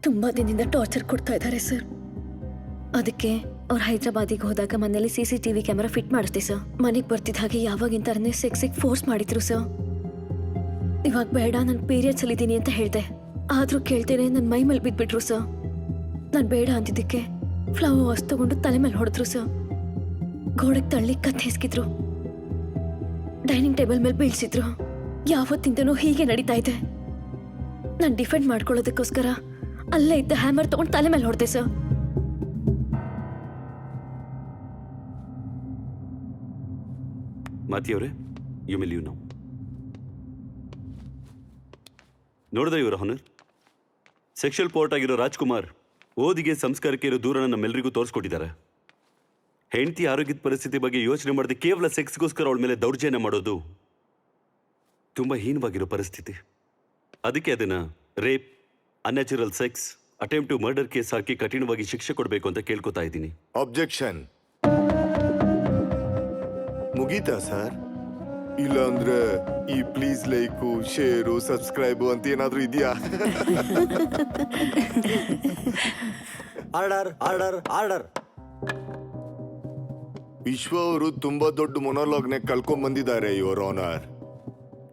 ತುಂಬಾ ದಿನದಿಂದ ಟಾರ್ಚರ್ ಕೊಡ್ತಾ ಇದ್ದಾರೆ ಸರ್. ಅದಕ್ಕೆ ಅವ್ರು ಹೈದರಾಬಾದಿಗೆ ಹೋದಾಗ ಮನೇಲಿ CCTV ಕ್ಯಾಮೆರಾ ಫಿಟ್ ಮಾಡಿಸ್ದೆ ಸರ್. ಮನೆಗೆ ಬರ್ತಿದ್ದ ಹಾಗೆ ಯಾವಾಗಿಂತಾರನೇ ಸೆಕ್ಸಿಗೆ ಫೋರ್ಸ್ ಮಾಡಿದ್ರು ಸರ್. ಇವಾಗ ಬೇಡ, ನಾನು ಪೀರಿಯಡ್ಸ್ ಅಲ್ಲಿದ್ದೀನಿ ಅಂತ ಹೇಳ್ದೆ. ಆದ್ರೂ ಕೇಳ್ತೇನೆ ನನ್ನ ಮೈ ಮೇಲೆ ಬಿದ್ಬಿಟ್ರು ಸರ್. ನಾನು ಬೇಡ ಅಂತಿದ್ದಕ್ಕೆ ಫ್ಲವರ್ ವಾಸ್ ತಗೊಂಡು ತಲೆ ಮೇಲೆ ಹೊಡೆದ್ರು ಸರ್. ಗೋಡೆಗೆ ತಳ್ಳಿ ಕತ್ತೆ ಹೆಸ್ಕಿದ್ರು, ಡೈನಿಂಗ್ ಟೇಬಲ್ ಮೇಲೆ ಬೀಳ್ಸಿದ್ರು. ಯಾವತ್ತಿಂದನೂ ಹೀಗೆ ನಡೀತಾ ಇದೆ. ನಾನು ಡಿಫೆಂಡ್ ಮಾಡ್ಕೊಳ್ಳೋದಕ್ಕೋಸ್ಕರ ಅಲ್ಲೇ ಇದ್ದ ಹ್ಯಾಮರ್ ತಗೊಂಡು ತಲೆ ಮೇಲೆ ಹೊಡೆದೆ ಸರ್. ಮಾತಿಯವರೇ, ಯು ಮೇ ಲೀವ್ ನೌ. ನೋಡಿದ್ರೆ ಇವರ ಹೊನರ್, ಸೆಕ್ಷುವಲ್ ಪೋರ್ಟ್ ಆಗಿರೋ ರಾಜ್ಕುಮಾರ್ ಓದಿಗೆ ಸಂಸ್ಕಾರಕ್ಕೆ ಇರೋ ದೂರನ ನಮ್ಮೆಲ್ಲರಿಗೂ ತೋರಿಸ್ಕೊಟ್ಟಿದ್ದಾರೆ. ಹೆಂಡತಿ ಆರೋಗ್ಯದ ಪರಿಸ್ಥಿತಿ ಬಗ್ಗೆ ಯೋಚನೆ ಮಾಡದೆ ಕೇವಲ ಸೆಕ್ಸ್ಗೋಸ್ಕರ ಅವಳ ಮೇಲೆ ದೌರ್ಜನ್ಯ ಮಾಡೋದು ತುಂಬ ಹೀನವಾಗಿರೋ ಪರಿಸ್ಥಿತಿ. ಅದಕ್ಕೆ ಅದನ್ನ rape, unnatural sex, attempt to murder case ಹಾಕಿ ಕಠಿಣವಾಗಿ ಶಿಕ್ಷೆ ಕೊಡಬೇಕು ಅಂತ ಕೇಳ್ಕೊತಾ ಇದ್ದೀನಿ. ಅಬ್ಜೆಕ್ಷನ್. ಮುಗೀತಾ ಸರ್? ಇಲ್ಲ ಅಂದ್ರೆ ಈ ಪ್ಲೀಸ್ ಲೈಕು, ಶೇರು, ಸಬ್ಸ್ಕ್ರೈಬು ಅಂತ ಏನಾದ್ರೂ ಇದೆಯಾ? Order order order. ವಿಶ್ವ ಅವರು ತುಂಬಾ ದೊಡ್ಡ ಮೊನೋಲಾಗ್ನೆ ಕಲ್ಕೊಂಡ್ ಬಂದಿದ್ದಾರೆ ಯುವರ್ ಆನರ್.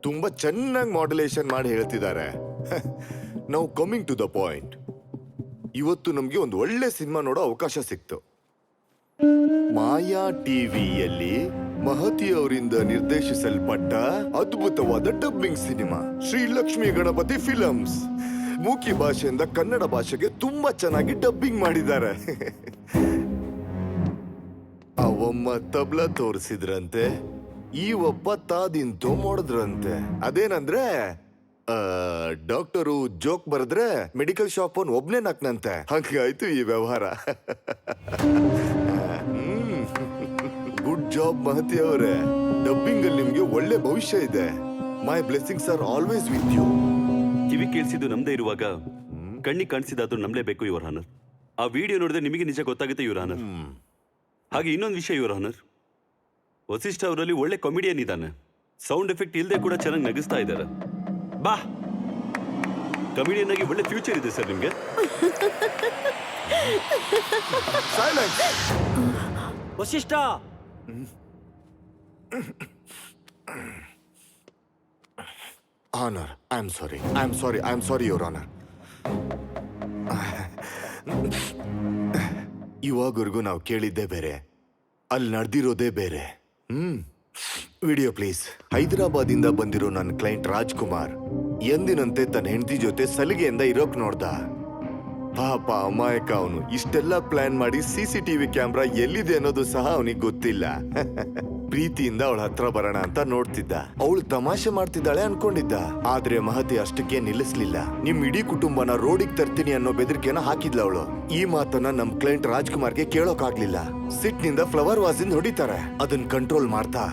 ತುಂಬಾ ಚೆನ್ನಾಗಿ ಮಾಡ್ಯುಲೇಷನ್ ಮಾಡಿ ಹೇಳ್ತಿದ್ದಾರೆ. ನಾವು ಕಮಿಂಗ್ ಟು ದ ಪಾಯಿಂಟ್. ಇವತ್ತು ನಮ್ಗೆ ಒಂದು ಒಳ್ಳೆ ಸಿನಿಮಾ ನೋಡೋ ಅವಕಾಶ ಸಿಕ್ತು. ಮಾಯಾ ಟಿವಿಯಲ್ಲಿ ಮಹತಿ ಅವರಿಂದ ನಿರ್ದೇಶಿಸಲ್ಪಟ್ಟ ಅದ್ಭುತವಾದ dubbing cinema Shri Lakshmi Ganapathi films. ಮೂಕಿ ಭಾಷೆಯಿಂದ ಕನ್ನಡ ಭಾಷೆಗೆ ತುಂಬಾ ಚೆನ್ನಾಗಿ ಡಬ್ಬಿಂಗ್ ಮಾಡಿದ್ದಾರೆ. ಅವಮ್ಮ ತಬ್ಲ ತೋರಿಸಿದ್ರಂತೆ, ಈ ಒಬ್ಬ ತಾದಿಂತೋ ಮಾಡಿದ್ರಂತೆ. ಅದೇನಂದ್ರೆ ಡಾಕ್ಟರು ಜೋಕ್ ಬರೆದ್ರೆ ಮೆಡಿಕಲ್ ಶಾಪ್ ಅವನ್ ಒಬ್ನೇ ನಕ್ನಂತೆ. ಹಂಗಾಯ್ತು ಈ ವ್ಯವಹಾರ. ಗುಡ್ ಜಾಬ್ ಮಹತಿ ಅವರೇ. ಡಬ್ಬಿಂಗ್ ಅಲ್ಲಿ ನಿಮ್ಗೆ ಒಳ್ಳೆ ಭವಿಷ್ಯ ಇದೆ. My blessings are always with you. ಕಿವಿ ಕೇಳಿಸಿದ್ದು ನಮ್ದೇ ಇರುವಾಗ ಕಣ್ಣಿಗೆ ಕಾಣಿಸಿದಾದ್ರೂ ನಂಬಲೇಬೇಕು ಯುವರ್ ಹಾನರ್. ಆ ವಿಡಿಯೋ ನೋಡಿದ್ರೆ ನಿಮಗೆ ನಿಜ ಗೊತ್ತಾಗುತ್ತೆ ಯುವರ್ ಹಾನರ್. ಹಾಗೆ ಇನ್ನೊಂದು ವಿಷಯ ಯುವರ್ ಹಾನರ್, ವಸಿಷ್ಠ ಅವರಲ್ಲಿ ಒಳ್ಳೆ ಕಾಮಿಡಿಯನ್ ಇದ್ದಾನೆ. ಸೌಂಡ್ ಎಫೆಕ್ಟ್ ಇಲ್ಲದೆ ಕೂಡ ಚೆನ್ನಾಗಿ ನಗಿಸ್ತಾ ಇದ್ದಾರೆ. ಬಾ, ಕಾಮಿಡಿಯನ್ ಆಗಿ ಒಳ್ಳೆ ಫ್ಯೂಚರ್ ಇದೆ ಸರ್ ನಿಮ್ಗೆ. Vasishtha, honour, I am sorry your honour. ಇವಾಗವರೆಗೂ ನಾವು ಕೇಳಿದ್ದೇ ಬೇರೆ, ಅಲ್ಲಿ ನಡೆದಿರೋದೇ ಬೇರೆ. Video please. ಹೈದರಾಬಾದಿಂದ ಬಂದಿರೋ ನನ್ನ ಕ್ಲೈಂಟ್ ರಾಜ್ಕುಮಾರ್ ಎಂದಿನಂತೆ ತನ್ನ ಹೆಂಡತಿ ಜೊತೆ ಸಲಿಗೆಯಿಂದ ಇರೋಕ್ ನೋಡ್ದ. ಪಾಪ ಅಮಾಯಕ ಅವನು. ಇಷ್ಟೆಲ್ಲ ಪ್ಲಾನ್ ಮಾಡಿ CCTV ಕ್ಯಾಮ್ರಾ ಎಲ್ಲಿದೆ ಅನ್ನೋದು ಸಹ ಅವನಿಗೆ ಗೊತ್ತಿಲ್ಲ. ಪ್ರೀತಿಯಿಂದ ಅವಳ ಹತ್ರ ಬರೋಣ ಅಂತ ನೋಡ್ತಿದ್ದ. ಅವಳು ತಮಾಷೆ ಮಾಡ್ತಿದ್ದಾಳೆ ಅನ್ಕೊಂಡಿದ್ದ. ಆದ್ರೆ ಮಹತಿ ಅಷ್ಟಕ್ಕೆ ನಿಲ್ಲಿಸ್ಲಿಲ್ಲ. ನಿಮ್ ಇಡೀ ಕುಟುಂಬನ ರೋಡಿಗೆ ತರ್ತೀನಿ ಅನ್ನೋ ಬೆದರಿಕೆನ ಹಾಕಿದ್ಲ ಅವಳು. ಈ ಮಾತನ್ನ ನಮ್ ಕ್ಲೈಂಟ್ ರಾಜ್ಕುಮಾರ್ಗೆ ಕೇಳೋಕಾಗ್ಲಿಲ್ಲ. ಸಿಟ್ನಿಂದ ಫ್ಲವರ್ ವಾಸಿಂದ ಹೊಡಿತಾರೆ. ಅದನ್ನ ಕಂಟ್ರೋಲ್ ಮಾಡ್ತಾ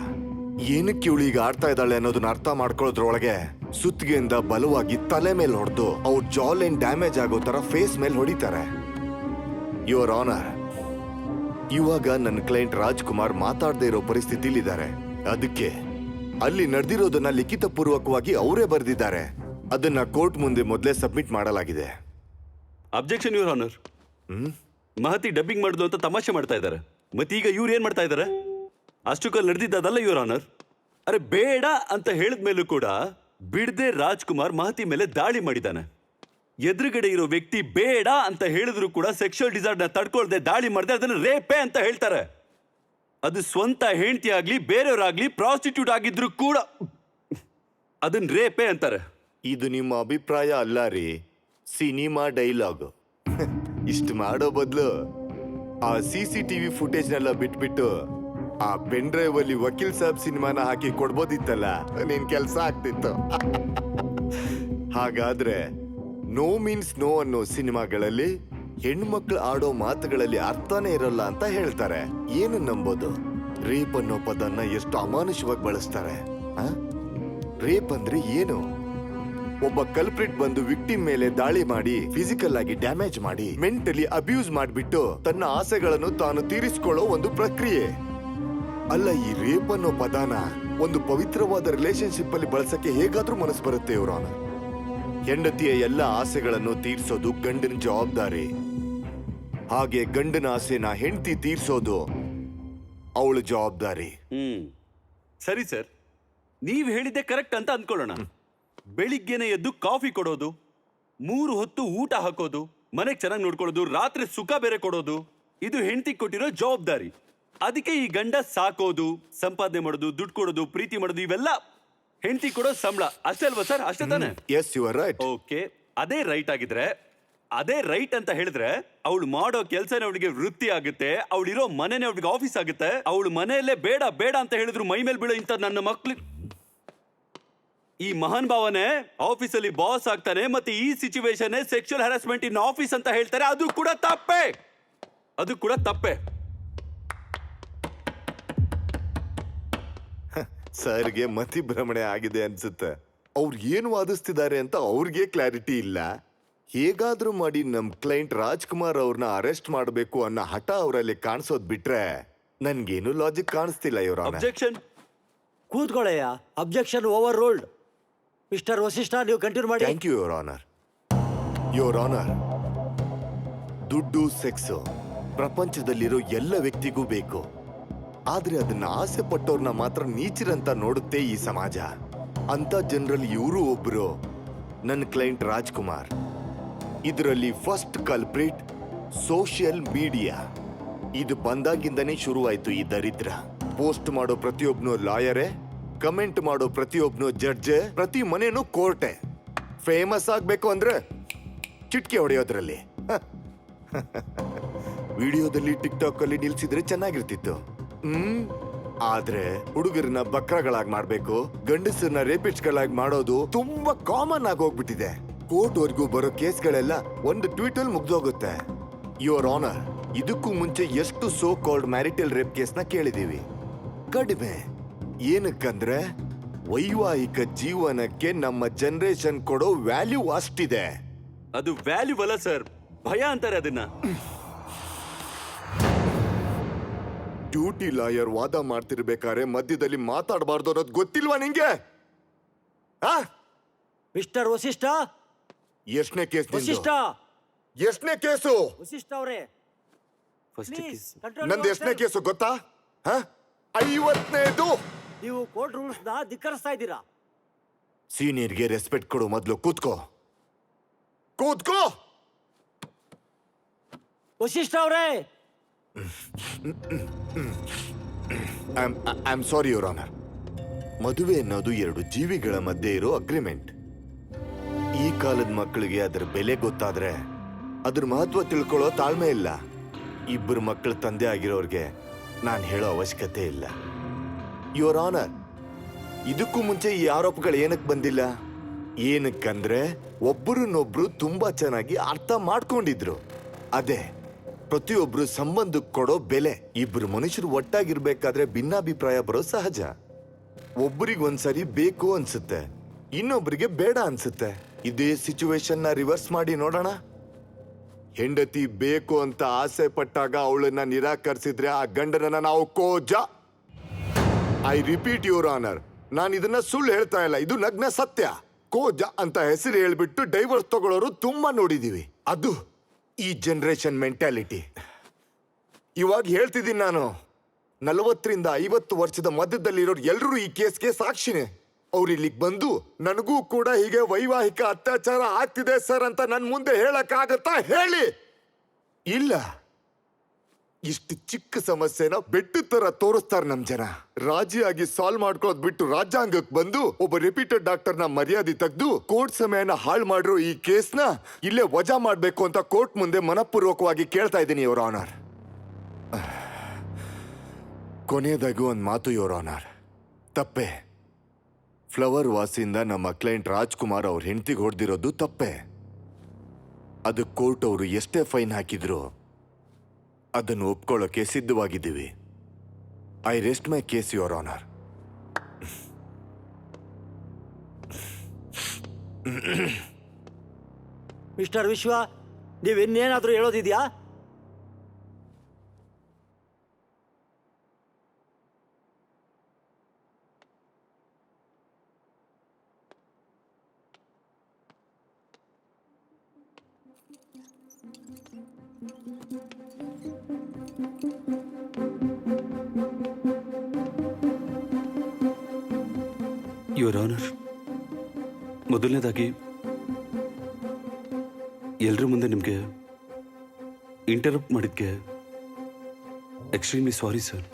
ಏನಕ್ಕೆ ಇವಳು ಈಗ ಆಡ್ತಾ ಇದ್ದಾಳೆ ಅನ್ನೋದನ್ನ ಅರ್ಥ ಮಾಡ್ಕೊಳ್ಳೋದ್ರೊಳಗೆ ಸುತ್ತಿಗೆಯಿಂದ ಬಲವಾಗಿ ತಲೆ ಮೇಲೆ ಹೊಡೆದು ಅವ್ರ ಜಾ ಲೈನ್ ಡ್ಯಾಮೇಜ್ ಆಗೋ ತರ ಫೇಸ್ ಮೇಲೆ ಹೊಡಿತಾರೆ. ಯುವರ್ ಆನರ್, ಇವಾಗ ನನ್ನ ಕ್ಲೈಂಟ್ ರಾಜ್ಕುಮಾರ್ ಮಾತಾಡದೇ ಇರೋ ಪರಿಸ್ಥಿತಿಲಿದ್ದಾರೆ. ಅದಕ್ಕೆ ಅಲ್ಲಿ ನಡೆದಿರೋದನ್ನ ಲಿಖಿತ ಪೂರ್ವಕವಾಗಿ ಅವರೇ ಬರೆದಿದ್ದಾರೆ. ಅದನ್ನ ಕೋರ್ಟ್ ಮುಂದೆ ಮೊದಲೇ ಸಬ್ಮಿಟ್ ಮಾಡಲಾಗಿದೆ. Objection your honour. Mahathi dubbing ಮಾಡಿದ್ಲು ಅಂತ ತಮಾಷೆ ಮಾಡ್ತಾ ಇದ್ದಾರೆ. ಮತ್ತೀಗ ಇವ್ರು ಏನ್ ಮಾಡ್ತಾ ಇದ್ದಾರೆ? ಅಷ್ಟುಕಲ್ಲಿ ನಡೆದಿದ್ದಲ್ಲ ಯುವರ್ ಆನರ್. ಅರೆ ಬೇಡ ಅಂತ ಹೇಳಿದ ಮೇಲೂ ಕೂಡ ಬಿಡದೆ ರಾಜ್ಕುಮಾರ್ ಮಹತಿ ಮೇಲೆ ದಾಳಿ ಮಾಡಿದ್ದಾನೆ. ಎದುರುಗಡೆ ಇರೋ ವ್ಯಕ್ತಿ ಬೇಡ ಅಂತ ಹೇಳಿದ್ರು ಕೂಡ ಸೆಕ್ಷುವಲ್ ಡಿಸಾರ್ಡರ್ನ ತಡ್ಕೊಳ್ದೆ ದಾಳಿ ಮಾಡಿದೆ ಅದನ್ನ ರೇಪೇ ಅಂತ ಹೇಳ್ತಾರೆ. ಅದು ಸ್ವಂತ ಹೆಂಡತಿ ಆಗ್ಲಿ ಬೇರೆಯವರಾಗ್ಲಿ ಪ್ರಾಸ್ಟಿಟ್ಯೂಟ್ ಆಗಿದ್ರು ಕೂಡ ಅದನ್ನ ರೇಪೇ ಅಂತಾರೆ. ಇದು ನಿಮ್ಮ ಅಭಿಪ್ರಾಯ ಅಲ್ಲ ರೀ, ಸಿನಿಮಾ ಡೈಲಾಗ್. ಇಷ್ಟು ಮಾಡೋ ಬದಲು ಆ CCTV ಫುಟೇಜ್ನೆಲ್ಲ ಬಿಟ್ಬಿಟ್ಟು ಆ ಪೆನ್ ಡ್ರೈವ್ ಅಲ್ಲಿ ವಕೀಲ್ ಸಾಬ್ ಸಿನಿಮಾನ ಹಾಕಿ ಕೊಡ್ಬೋದಿತ್ತಲ್ಲ, ನಿನ್ ಕೆಲ್ಸ ಆಗ್ತಿತ್ತು. ಹಾಗಾದ್ರೆ ನೋ ಮೀನ್ಸ್ ನೋ ಅನ್ನೋ ಸಿನಿಮಾಗಳಲ್ಲಿ ಹೆಣ್ಮಕ್ಳು ಆಡೋ ಮಾತುಗಳಲ್ಲಿ ಅರ್ಥನೇ ಇರಲ್ಲ ಅಂತ ಹೇಳ್ತಾರೆ. ಏನು ನಂಬೋದು? ರೇಪ್ ಅನ್ನೋ ಪದನ್ನ ಎಷ್ಟು ಅಮಾನುಷವಾಗಿ ಬಳಸ್ತಾರೆ. ರೇಪ್ ಅಂದ್ರೆ ಏನು? ಒಬ್ಬ ಕಲ್ಪ್ರಿಟ್ ಬಂದು ವಿಕ್ಟಿಮ್ ಮೇಲೆ ದಾಳಿ ಮಾಡಿ ಫಿಸಿಕಲ್ ಆಗಿ ಡ್ಯಾಮೇಜ್ ಮಾಡಿ ಮೆಂಟಲಿ ಅಬ್ಯೂಸ್ ಮಾಡ್ಬಿಟ್ಟು ತನ್ನ ಆಸೆಗಳನ್ನು ತಾನು ತೀರಿಸಿಕೊಳ್ಳೋ ಒಂದು ಪ್ರಕ್ರಿಯೆ ಅಲ್ಲ. ಈ ರೇಪ್ ಅನ್ನೋ ಪದಾನ ಒಂದು ಪವಿತ್ರವಾದ ರಿಲೇಶನ್ಶಿಪ್ ಅಲ್ಲಿ ಬಳಸಕ್ಕೆ ಹೇಗಾದ್ರೂ ಮನಸ್ಸು ಬರುತ್ತೆ ಇವ್ರ ಆನರ್. ಹೆಂಡತಿಯ ಎಲ್ಲ ಆಸೆಗಳನ್ನು ತೀರ್ಸೋದು ಗಂಡನ ಜವಾಬ್ದಾರಿ. ಹಾಗೆ ಗಂಡನ ಆಸೆನ ಹೆಂಡತಿ ತೀರ್ಸೋದು ಅವಳ ಜವಾಬ್ದಾರಿ. ಸರಿ ಸರ್, ನೀವ್ ಹೇಳಿದ್ದೆ ಕರೆಕ್ಟ್ ಅಂತ ಅನ್ಕೊಳ್ಳೋಣ. ಬೆಳಿಗ್ಗೆನೆ ಎದ್ದು ಕಾಫಿ ಕೊಡೋದು, 3 ಹೊತ್ತು ಊಟ ಹಾಕೋದು, ಮನೆಗೆ ಚೆನ್ನಾಗಿ ನೋಡ್ಕೊಳ್ಳೋದು, ರಾತ್ರಿ ಸುಖ ಬೇರೆ ಕೊಡೋದು, ಇದು ಹೆಂಡತಿ ಕೊಟ್ಟಿರೋ ಜವಾಬ್ದಾರಿ. ಅದಕ್ಕೆ ಈ ಗಂಡ ಸಾಕೋದು, ಸಂಪಾದನೆ ಮಾಡೋದು, ದುಡ್ಡು ಕೊಡೋದು, ಪ್ರೀತಿ ಮಾಡೋದು, ಇವೆಲ್ಲ ಹೆಂಡತಿ ಕೊಡೋ ಸಂಬಳ. ಅಷ್ಟೇ ಅಲ್ವಾ ಸರ್? ಅಷ್ಟೇ ತಾನೆ? Yes, you are right. Okay, ಅದೇ ರೈಟ್ ಆಗಿದ್ರೆ, ಅದೇ ರೈಟ್ ಅಂತ ಹೇಳಿದ್ರೆ ಅವಳು ಮಾಡೋ ಕೆಲಸನೇ ಅವಳಿಗೆ ವೃತ್ತಿ ಆಗುತ್ತೆ, ಅವಳಿರೋ ಮನೆನೇ ಅವಳಿಗೆ ಆಫೀಸ್ ಆಗುತ್ತೆ. ಅವಳು ಮನೆಯಲ್ಲೇ ಬೇಡ ಬೇಡ ಅಂತ ಹೇಳಿದ್ರು ಮೈ ಮೇಲೆ ಬೀಳೋ ಇಂಥ ನನ್ನ ಮಕ್ಳು, ಈ ಮಹಾನ್ ಭಾವನೆ ಆಫೀಸಲ್ಲಿ ಬಾಸ್ ಆಗ್ತಾನೆ. ಮತ್ತೆ ಈ situation sexual harassment in office ಅಂತ ಹೇಳ್ತಾರೆ. ಅದು ಕೂಡ ತಪ್ಪೇ, ಅದು ಕೂಡ ತಪ್ಪೇ. ಸರ್ಗೆ ಮತಿಭ್ರಮಣೆ ಆಗಿದೆ ಅನ್ಸುತ್ತೆ. ಅವ್ರು ಏನು ವಾದಿಸ್ತಿದ್ದಾರೆ ಅಂತ ಅವ್ರಿಗೆ ಕ್ಲಾರಿಟಿ ಇಲ್ಲ. ಹೇಗಾದ್ರೂ ಮಾಡಿ ನಮ್ ಕ್ಲೈಂಟ್ ರಾಜ್ಕುಮಾರ್ ಅವ್ರನ್ನ ಅರೆಸ್ಟ್ ಮಾಡಬೇಕು ಅನ್ನೋ ಹಠ ಅವರಲ್ಲಿ ಕಾಣಿಸೋದ್ ಬಿಟ್ರೆ ನನ್ಗೇನು ಲಾಜಿಕ್ ಕಾಣಿಸ್ತಿಲ್ಲ. ಇವರ ಅಬ್ಜೆಕ್ಷನ್. ಕೂತ್ಕೊಳ್ಳಯ್ಯ. Objection overruled. Mister Vasishtha, ನೀವು ಕಂಟಿನ್ಯೂ ಮಾಡಿ. Thank you your honour. Your honour, ದುಡ್ಡು, ಸೆಕ್ಸ್ ಪ್ರಪಂಚದಲ್ಲಿರೋ ಎಲ್ಲ ವ್ಯಕ್ತಿಗೂ ಬೇಕು. ಆದ್ರೆ ಅದನ್ನ ಆಸೆ ಪಟ್ಟವ್ರನ್ನ ಮಾತ್ರ ನೀಚರಂತ ನೋಡುತ್ತೆ ಈ ಸಮಾಜ. ಅಂತ ಜನರಲ್ಲಿ ಇವರು ಒಬ್ರು, ನನ್ನ ಕ್ಲೈಂಟ್ ರಾಜ್ಕುಮಾರ್. ಇದರಲ್ಲಿ ಫಸ್ಟ್ ಕಲ್ಪ್ರಿಟ್ ಸೋಷಿಯಲ್ ಮೀಡಿಯಾ. ಇದು ಬಂದಾಗಿಂದನೇ ಶುರುವಾಯ್ತು ಈ ದರಿದ್ರ. ಪೋಸ್ಟ್ ಮಾಡೋ ಪ್ರತಿಯೊಬ್ನು ಲಾಯರೇ, ಕಮೆಂಟ್ ಮಾಡೋ ಪ್ರತಿಯೊಬ್ನು ಜಡ್ಜೆ, ಪ್ರತಿ ಮನೇನು ಕೋರ್ಟೆ. ಫೇಮಸ್ ಆಗ್ಬೇಕು ಅಂದ್ರೆ ಚಿಟ್ಕೆ ಹೊಡೆಯೋದ್ರಲ್ಲಿ. ವಿಡಿಯೋದಲ್ಲಿ ಟಿಕ್ಟಾಕ್ ಅಲ್ಲಿ ನಿಲ್ಸಿದ್ರೆ ಚೆನ್ನಾಗಿರ್ತಿತ್ತು. ಆದ್ರೆ ಹುಡುಗರನ್ನ ಬಕ್ರಗಳಾಗಿ ಮಾಡ್ಬೇಕು, ಗಂಡಸರನ್ನ ರೇಪಿಸ್ಟ್ಗಳಾಗಿ ಮಾಡೋದು ತುಂಬಾ ಕಾಮನ್ ಆಗಿ ಹೋಗ್ಬಿಟ್ಟಿದೆ. ಕೋರ್ಟ್ ವರ್ಗೂ ಬರೋ ಕೇಸ್ಗಳೆಲ್ಲ ಒಂದು ಟ್ವೀಟ್ ಅಲ್ಲಿ ಮುಗ್ದೋಗುತ್ತೆ. ಯುವರ್ ಆನರ್, ಇದಕ್ಕೂ ಮುಂಚೆ ಎಷ್ಟು ಸೋ ಕಾಲ್ಡ್ ಮ್ಯಾರಿಟಲ್ ರೇಪ್ ಕೇಸ್ನ ಕೇಳಿದೀವಿ. ಕಡಿಮೆ. ಏನಕ್ಕಂದ್ರೆ ವೈವಾಹಿಕ ಜೀವನಕ್ಕೆ ನಮ್ಮ ಜನರೇಷನ್ ಕೊಡೋ ವ್ಯಾಲ್ಯೂ ಅಷ್ಟಿದೆ. ಅದು ವ್ಯಾಲ್ಯೂ ಅಲ್ಲ ಸರ್, ಭಯ ಅಂತಾರೆ ಅದನ್ನ. ಡ್ಯೂಟಿ ಲಾಯರ್ ವಾದ ಮಾಡ್ತಿರ್ಬೇಕಾದ್ರೆ ಮಧ್ಯದಲ್ಲಿ ಮಾತಾಡಬಾರ್ದು ಅನ್ನೋದು ಗೊತ್ತಿಲ್ವಾ ನಿಂಗೆ? ಮಿಸ್ಟರ್ ವಸಿಷ್ಠ, ಎಷ್ಟನೇ ಕೇಸ್? ವಸಿಷ್ಠ, ಎಷ್ಟನೇ ಕೇಸು? ವಸಿಷ್ಠ ಅವರೇ, ಫಸ್ಟ್ ನಂದು ಎಷ್ಟನೇ ಕೇಸು ಗೊತ್ತಾ? 50ನೇದು. ನೀವು ಕೋರ್ಟ್ ರೂಲ್ಸ್ ನ ಧಿಕ್ಕರಿಸ್ತಾ ಇದ್ದೀರಾ. ಸೀನಿಯರ್ಗೆ ರೆಸ್ಪೆಕ್ಟ್ ಕೊಡು. ಮೊದಲು ಕೂತ್ಕೋ. ಕೂತ್ಕೋ. ವಸಿಷ್ಠ ಅವರೇ, I am sorry your honour. ಮದುವೆ ಅನ್ನೋದು 2 ಜೀವಿಗಳ ಮಧ್ಯೆ ಇರೋ ಅಗ್ರಿಮೆಂಟ್. ಈ ಕಾಲದ ಮಕ್ಕಳಿಗೆ ಅದರ ಬೆಲೆ ಗೊತ್ತಾದ್ರೆ ಅದ್ರ ಮಹತ್ವ ತಿಳ್ಕೊಳ್ಳೋ ತಾಳ್ಮೆ ಇಲ್ಲ. ಇಬ್ಬರು ಮಕ್ಕಳ ತಂದೆ ಆಗಿರೋರ್ಗೆ ನಾನು ಹೇಳೋ ಅವಶ್ಯಕತೆ ಇಲ್ಲ. ಯುವರ್ ಆನರ್, ಇದಕ್ಕೂ ಮುಂಚೆ ಈ ಆರೋಪಗಳು ಏನಕ್ಕೆ ಬಂದಿಲ್ಲ? ಏನಕ್ಕಂದ್ರೆ ಒಬ್ಬರನ್ನೊಬ್ರು ತುಂಬಾ ಚೆನ್ನಾಗಿ ಅರ್ಥ ಮಾಡ್ಕೊಂಡಿದ್ರು. ಅದೇ ಪ್ರತಿಯೊಬ್ರು ಸಂಬಂಧಕ್ಕೆ ಕೊಡೋ ಬೆಲೆ. ಇಬ್ರು ಮನುಷ್ಯರು ಒಟ್ಟಾಗಿರ್ಬೇಕಾದ್ರೆ ಭಿನ್ನಾಭಿಪ್ರಾಯ ಬರೋ ಸಹಜ. ಒಬ್ಬರಿಗೆ ಒಂದ್ಸರಿ ಬೇಕು ಅನ್ಸುತ್ತೆ, ಇನ್ನೊಬ್ರಿಗೆ ಬೇಡ ಅನ್ಸುತ್ತೆ. ಇದೇ ಸಿಚುವೇಶನ್ ನ ರಿವರ್ಸ್ ಮಾಡಿ ನೋಡೋಣ. ಹೆಂಡತಿ ಬೇಕು ಅಂತ ಆಸೆ ಪಟ್ಟಾಗ ಅವಳನ್ನ ನಿರಾಕರಿಸಿದ್ರೆ ಆ ಗಂಡನನ್ನ ನಾವು ಕೋಜ. ಐ ರಿಪೀಟ್ ಯುವರ್ ಆನರ್, ನಾನು ಇದನ್ನ ಸುಳ್ಳು ಹೇಳ್ತಾ ಇಲ್ಲ, ಇದು ನಗ್ನ ಸತ್ಯ. ಕೋಜ ಅಂತ ಹೆಸರು ಹೇಳ್ಬಿಟ್ಟು ಡೈವರ್ಸ್ ತಗೊಳ್ಳೋರು ತುಂಬಾ ನೋಡಿದೀವಿ. ಅದು ಈ ಜನರೇಷನ್ ಮೆಂಟಾಲಿಟಿ. ಇವಾಗ ಹೇಳ್ತಿದ್ದೀನಿ ನಾನು, 40ರಿಂದ 50 ವರ್ಷದ ಮಧ್ಯದಲ್ಲಿರೋರು ಎಲ್ಲರೂ ಈ ಕೇಸ್ಗೆ ಸಾಕ್ಷಿನೇ. ಅವ್ರು ಇಲ್ಲಿಗೆ ಬಂದು ನನಗೂ ಕೂಡ ಹೀಗೆ ವೈವಾಹಿಕ ಅತ್ಯಾಚಾರ ಆಗ್ತಿದೆ ಸರ್ ಅಂತ ನನ್ ಮುಂದೆ ಹೇಳಕ್ಕಾಗತ್ತಾ? ಹೇಳಿ. ಇಲ್ಲ. ಇಷ್ಟು ಚಿಕ್ಕ ಸಮಸ್ಯೆನ ಬೆಟ್ಟದ ತರ ತೋರಿಸ್ತಾರೆ ನಮ್ ಜನ. ರಾಜಿಯಾಗಿ ಸಾಲ್ವ್ ಮಾಡ್ಕೊಳ್ಳೋದ್ ಬಿಟ್ಟು ರಾಜ್ಯಾಂಗಕ್ಕೆ ಬಂದು ಒಬ್ಬ ರೆಪ್ಯೂಟೆಡ್ ಡಾಕ್ಟರ್ನ ಮರ್ಯಾದೆ ತೆಗೆದು ಕೋರ್ಟ್ ಸಮಯನ ಹಾಳು ಮಾಡಿರೋ ಈ ಕೇಸ್ನ ಇಲ್ಲೇ ವಜಾ ಮಾಡ್ಬೇಕು ಅಂತ ಕೋರ್ಟ್ ಮುಂದೆ ಮನಪೂರ್ವಕವಾಗಿ ಕೇಳ್ತಾ ಇದ್ದೀನಿ ಯುವರ್ ಆನರ್. ಕೊನೆಯದಾಗೂ ಒಂದು ಮಾತು ಯುವರ್ ಆನರ್, ತಪ್ಪೆ. ಫ್ಲವರ್ ವಾಸಿಂದ ನಮ್ಮ ಕ್ಲೈಂಟ್ ರಾಜ್ಕುಮಾರ್ ಅವ್ರ ಹೆಂಡತಿಗೆ ಹೊಡೆದಿರೋದು ತಪ್ಪೆ. ಅದು ಕೋರ್ಟ್ ಅವರು ಎಷ್ಟೇ ಫೈನ್ ಹಾಕಿದ್ರು ಅದನ್ನು ಒಪ್ಕೊಳ್ಳೋಕೆ ಸಿದ್ಧವಾಗಿದ್ದೀವಿ. I rest my case your honour. Mister Vishwa, ನೀವಿನ್ನೇನಾದ್ರೂ ಹೇಳೋದಿದ್ಯಾ? ಯುವರ್ ಆನರ್, ಮೊದಲನೇದಾಗಿ ಎಲ್ಲರ ಮುಂದೆ ನಿಮಗೆ ಇಂಟರಪ್ಟ್ ಮಾಡಿದ್ಕೆ extremely sorry sir.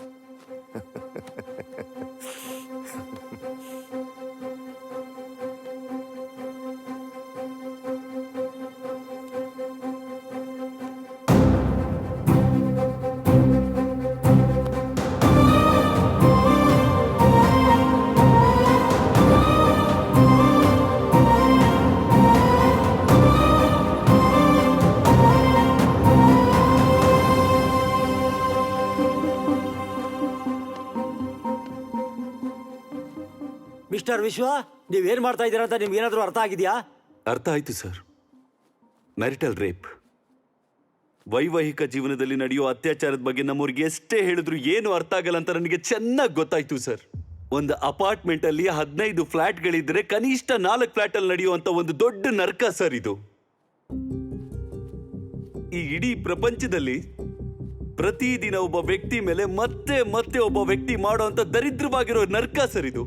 Mister Vishwa, ನೀವೇನ್ ಮಾಡ್ತಾ ಇದ್ದೀರಾ ಅಂತ ನಿಮ್ಗೆ ಏನಾದರೂ ಅರ್ಥ ಆಗಿದೆಯಾ? ಅರ್ಥ ಆಯ್ತು ಸರ್. ಮ್ಯಾರಿಟಲ್ ರೇಪ್, ವೈವಾಹಿಕ ಜೀವನದಲ್ಲಿ ನಡೆಯೋ ಅತ್ಯಾಚಾರದ ಬಗ್ಗೆ ನಮ್ಮವ್ರಿಗೆ ಎಷ್ಟೇ ಹೇಳಿದ್ರು ಏನು ಅರ್ಥ ಆಗಲ್ಲ ಅಂತ ನನಗೆ ಚೆನ್ನಾಗಿ ಗೊತ್ತಾಯ್ತು ಸರ್. ಒಂದು ಅಪಾರ್ಟ್ಮೆಂಟ್ ಅಲ್ಲಿ 15 ಫ್ಲಾಟ್ಗಳಿದ್ರೆ ಕನಿಷ್ಠ 4 ಫ್ಲಾಟ್ ಅಲ್ಲಿ ನಡೆಯುವಂತ ಒಂದು ದೊಡ್ಡ ನರ್ಕ ಸರ್ ಇದು. ಈ ಇಡೀ ಪ್ರಪಂಚದಲ್ಲಿ ಪ್ರತಿದಿನ ಒಬ್ಬ ವ್ಯಕ್ತಿ ಮೇಲೆ ಮತ್ತೆ ಮತ್ತೆ ಒಬ್ಬ ವ್ಯಕ್ತಿ ಮಾಡುವಂತ ದರಿದ್ರವಾಗಿರೋ ನರ್ಕ ಸರ್ ಇದು.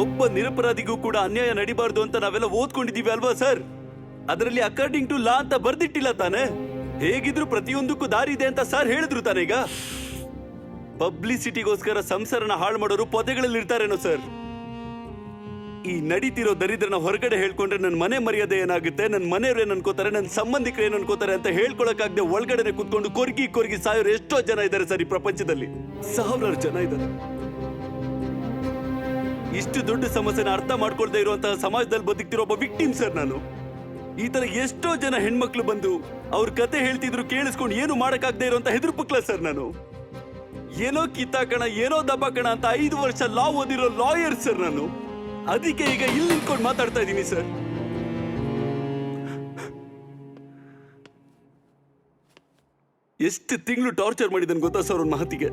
ಒಬ್ಬ ನಿರಪರಾಧಿಗೂ ಕೂಡ ಅನ್ಯಾಯ ನಡಿಬಾರ್ದು ಅಂತ ನಾವೆಲ್ಲ ಓದ್ಕೊಂಡಿದೀವಿ ಅಲ್ವಾ ಸರ್? ಅದರಲ್ಲಿ ಅಕಾರ್ಡಿಂಗ್ ಟು ಲಾ ಅಂತ ಬರ್ದಿಟ್ಟಿಲ್ಲ ತಾನೆ? ಹೇಗಿದ್ರು ಪ್ರತಿಯೊಂದಕ್ಕೂ ದಾರಿ ಇದೆ ಅಂತ ಸರ್ ಹೇಳಿದ್ರು ತಾನೆ. ಈಗ ಪಬ್ಲಿಸಿಟಿಗೋಸ್ಕರ ಸಂಸಾರನ ಹಾಳು ಮಾಡೋರು ಪೊದೆಗಳಲ್ಲಿ ಇರ್ತಾರೇನೋ ಸರ್? ಈ ನಡೀತಿರೋ ದರಿದ್ರನ ಹೊರಗಡೆ ಹೇಳ್ಕೊಂಡ್ರೆ ನನ್ನ ಮನೆ ಮರ್ಯಾದೆ ಏನಾಗುತ್ತೆ, ನನ್ನ ಮನೆಯವ್ರು ಏನ್ ಅನ್ಕೋತಾರೆ, ನನ್ನ ಸಂಬಂಧಿಕರು ಏನ್ ಅನ್ಕೋತಾರೆ ಅಂತ ಹೇಳ್ಕೊಳಕ್ಕಾಗದೆ ಒಳಗಡೆ ಕುತ್ಕೊಂಡು ಕೊರ್ಗಿ ಸಾಯೋರು ಎಷ್ಟೋ ಜನ ಇದ್ದಾರೆ ಸರ್ ಈ ಪ್ರಪಂಚದಲ್ಲಿ. 1000 ಜನ ಇದ್ದಾರೆ. ಇಷ್ಟು ದೊಡ್ಡ ಸಮಸ್ಯೆನ ಅರ್ಥ ಮಾಡ್ಕೊಳ್ತಾ ಇರುವಂತಹ ಸಮಾಜದಲ್ಲಿ ಬದುಕ್ತಿರೋ ಒಬ್ಬ ವಿಕ್ಟಿಮ್ ಸರ್ ನಾನು. ಈ ತರ ಎಷ್ಟೋ ಜನ ಹೆಣ್ಮಕ್ಳು ಬಂದು ಅವ್ರ ಕತೆ ಹೇಳ್ತಿದ್ರು ಕೇಳಿಸ್ಕೊಂಡು ಏನು ಮಾಡಕ್ಕಾಗದೆ ಇರುವಂತ ಹೆದರ್ಪುಕ್ಲ ಸರ್ ನಾನು. ಏನೋ ಕಿತ್ತಾಕಣ, ಏನೋ ದಬ್ಬಾಕಣ ಅಂತ 5 ವರ್ಷ ಲಾ ಓದಿರೋ ಲಾಯರ್ ಸರ್ ನಾನು. ಅದಕ್ಕೆ ಈಗ ಇಲ್ಲಿ ನಿಂತ್ಕೊಂಡು ಮಾತಾಡ್ತಾ ಇದ್ದೀನಿ ಸರ್. ಎಷ್ಟು ತಿಂಗಳು ಟಾರ್ಚರ್ ಮಾಡಿದನ್ ಗೊತ್ತಾ ಸರ್ ಅವ್ರ ಮಹತಿಗೆ?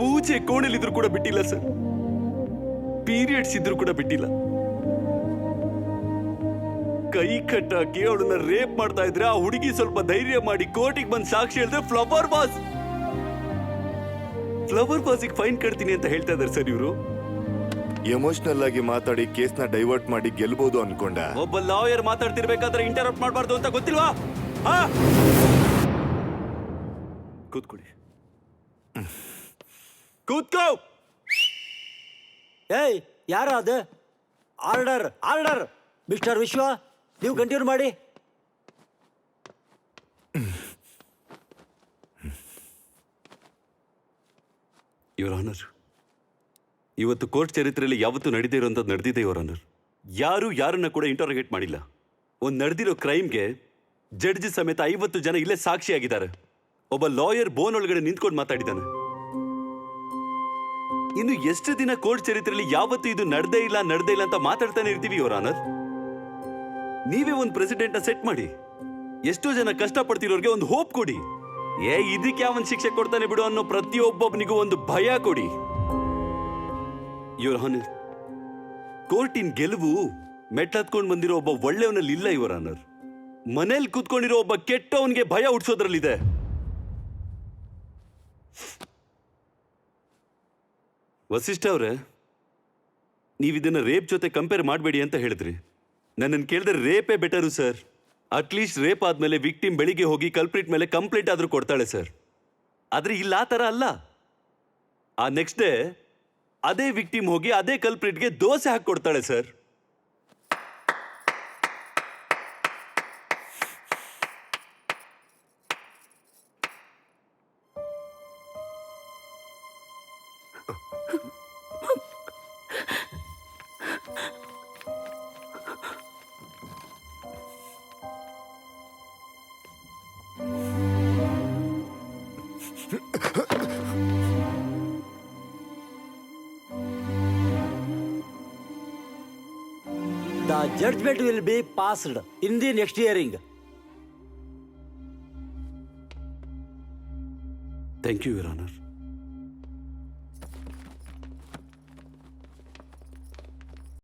ಪೂಜೆ ಕೋಣೆಲಿದ್ರು ಕೂಡ ಬಿಟ್ಟಿಲ್ಲ ಸರ್. ಪೀರಿಯಡ್ಸ್ ಇದ್ರು ಕೂಡ ಬಿಟ್ಟಿಲ್ಲ. ಕೈ ಕಟ್ಟಾಕಿ ಅವಳನ್ನ ರೇಪ್ ಮಾಡ್ತಾ ಇದ್ರೆ ಆ ಹುಡುಗಿ ಸ್ವಲ್ಪ ಧೈರ್ಯ ಮಾಡಿ ಕೋರ್ಟಿಗೆ ಬಂದು ಸಾಕ್ಷಿ ಹೇಳಿದ್ರೆ ಫ್ಲವರ್ ಬಾಸಿಗೆ ಫೈನ್ ಕಟ್ತೀನಿ ಅಂತ ಹೇಳ್ತಾ ಇದಾರೆ ಸರ್ ಇವರು. ಎಮೋಷನಲ್ ಆಗಿ ಮಾತಾಡಿ ಕೇಸ್ನ ಡೈವರ್ಟ್ ಮಾಡಿ ಗೆಲ್ಬಹುದು ಅನ್ಕೊಂಡ. ಒಬ್ಬ ಲಾಯರ್ ಮಾತಾಡ್ತಿರ್ಬೇಕಾದ್ರೆ ಇಂಟರಪ್ಟ್ ಮಾಡಬಾರ್ದು ಅಂತ ಗೊತ್ತಿಲ್ವಾ? ಕೂತ್ಕೊಳ್ಳಿ. ಕೂತ್ಕೋ. ಏಯ್, ಯಾರ ಅದು? Order order. ಮಿಸ್ಟರ್ ವಿಶ್ವ, ನೀವು ಕಂಟಿನ್ಯೂ ಮಾಡಿ. ಯುವರ್ ಆನರ್, ಇವತ್ತು ಕೋರ್ಟ್ ಚರಿತ್ರೆಯಲ್ಲಿ ಯಾವತ್ತೂ ನಡೆದೇ ಇರೋಂಥದ್ದು ನಡೆದಿದೆ ಯುವರ್ ಆನರ್. ಯಾರು ಯಾರನ್ನ ಕೂಡ ಇಂಟರೋಗೇಟ್ ಮಾಡಿಲ್ಲ. ಒಂದು ನಡೆದಿರೋ ಕ್ರೈಮ್ಗೆ ಜಡ್ಜ್ ಸಮೇತ 50 ಜನ ಇಲ್ಲೇ ಸಾಕ್ಷಿಯಾಗಿದ್ದಾರೆ. ಒಬ್ಬ ಲಾಯರ್ ಬೋನ್ ಒಳಗಡೆ ನಿಂತ್ಕೊಂಡು ಮಾತಾಡಿದ್ದಾನೆ. ಇನ್ನು ಎಷ್ಟು ದಿನ ಕೋರ್ಟ್ ಚರಿತ್ರೆಯಲ್ಲಿ ಯಾವತ್ತೂ ಇದು ನಡೆದೇ ಇಲ್ಲ ಅಂತ ಮಾತಾಡ್ತಾನೆ ಇರ್ತೀವಿ ಯುವರ್ ಆನರ್? ನೀವೇ ಒಂದು ಪ್ರೆಸಿಡೆಂಟ್ ಸೆಟ್ ಮಾಡಿ, ಎಷ್ಟೋ ಜನ ಕಷ್ಟಪಡ್ತಿರೋರ್ಗೆ ಒಂದು ಹೋಪ್ ಕೊಡಿ. ಇದಕ್ಕೆ ಯಾವನ್ ಶಿಕ್ಷೆ ಕೊಡ್ತಾನೆ ಬಿಡು ಅನ್ನೋ ಪ್ರತಿಯೊಬ್ಬನಿಗೂ ಒಂದು ಭಯ ಕೊಡಿ. ಯುವರ್ ಆನರ್, ಕೋರ್ಟಿನ ಗೆಲುವು ಮೆಟ್ಲತ್ಕೊಂಡು ಬಂದಿರೋ ಒಬ್ಬ ಒಳ್ಳೆಯವನಲ್ಲಿ ಇಲ್ಲ ಯುವರ್ ಆನರ್. ಮನೇಲಿ ಕೂತ್ಕೊಂಡಿರೋ ಒಬ್ಬ ಕೆಟ್ಟವನ್ಗೆ ಭಯ ಹುಟ್ಟಿಸೋದ್ರಲ್ಲಿದೆ. ವಸಿಷ್ಠ ಅವರೇ, ನೀವಿದನ್ನ ರೇಪ್ ಜೊತೆ ಕಂಪೇರ್ ಮಾಡಬೇಡಿ ಅಂತ ಹೇಳಿದ್ರಿ. ನನ್ನನ್ನು ಕೇಳಿದ್ರೆ ರೇಪೇ ಬೆಟರು ಸರ್. ಅಟ್ಲೀಸ್ಟ್ ರೇಪ್ ಆದ್ಮೇಲೆ ವಿಕ್ಟಿಮ್ ಬೆಳಿಗ್ಗೆ ಹೋಗಿ ಕಲ್ಪ್ರಿಟ್ ಮೇಲೆ ಕಂಪ್ಲೇಂಟ್ ಆದ್ರೂ ಕೊಡ್ತಾಳೆ ಸರ್. ಆದ್ರೆ ಇಲ್ಲ ಆ ಥರ ಅಲ್ಲ. ಆ ನೆಕ್ಸ್ಟ್ ಡೇ ಅದೇ ವಿಕ್ಟಿಮ್ ಹೋಗಿ ಅದೇ ಕಲ್ಪ್ರಿಟ್ಗೆ ದೋಸೆ ಹಾಕಿ ಕೊಡ್ತಾಳೆ sir. The judgment will be passed in the next hearing. Thank you, Your Honor.